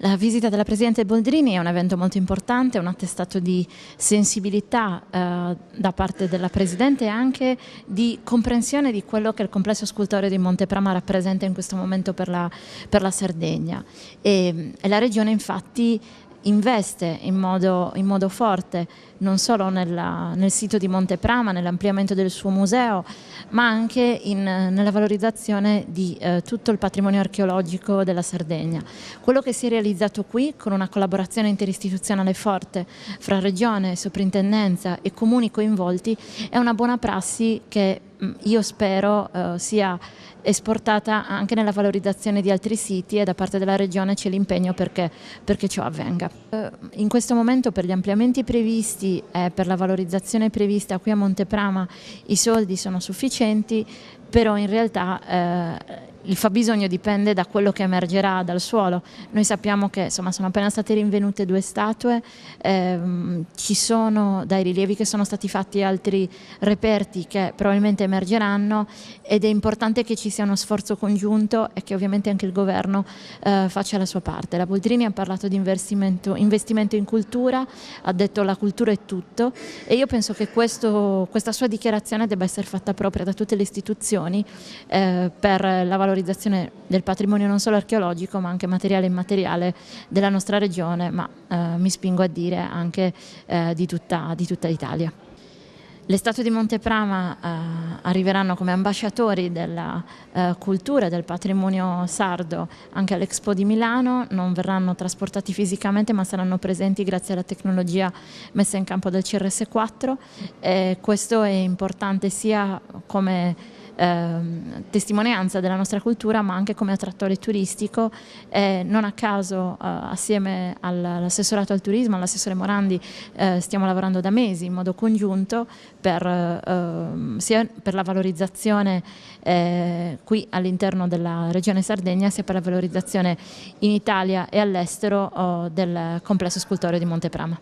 La visita della Presidente Boldrini è un evento molto importante, un attestato di sensibilità da parte della Presidente e anche di comprensione di quello che il complesso scultoreo di Monteprama rappresenta in questo momento per la Sardegna. E la Regione infatti investe in modo forte non solo nel sito di Monteprama, nell'ampliamento del suo museo, ma anche nella valorizzazione di tutto il patrimonio archeologico della Sardegna. Quello che si è realizzato qui con una collaborazione interistituzionale forte fra Regione, Soprintendenza e comuni coinvolti è una buona prassi che io spero sia esportata anche nella valorizzazione di altri siti, e da parte della Regione c'è l'impegno perché ciò avvenga. In questo momento per gli ampliamenti previsti e per la valorizzazione prevista qui a Monteprama i soldi sono sufficienti, però in realtà il fabbisogno dipende da quello che emergerà dal suolo. Noi sappiamo che insomma, sono appena state rinvenute 2 statue, ci sono dai rilievi che sono stati fatti altri reperti che probabilmente emergeranno, ed è importante che ci sia uno sforzo congiunto e che ovviamente anche il governo faccia la sua parte. La Boldrini ha parlato di investimento in cultura, ha detto la cultura è tutto, e io penso che questa sua dichiarazione debba essere fatta propria da tutte le istituzioni per la valorizzazione del patrimonio non solo archeologico ma anche materiale e immateriale della nostra regione, ma mi spingo a dire anche di tutta l'Italia. Le statue di Monteprama arriveranno come ambasciatori della cultura e del patrimonio sardo anche all'Expo di Milano, non verranno trasportati fisicamente ma saranno presenti grazie alla tecnologia messa in campo dal CRS4. Questo è importante sia come testimonianza della nostra cultura ma anche come attrattore turistico. Non a caso assieme all'assessorato al turismo, all'assessore Morandi, stiamo lavorando da mesi in modo congiunto sia per la valorizzazione qui all'interno della regione Sardegna, sia per la valorizzazione in Italia e all'estero del complesso scultoreo di Monteprama.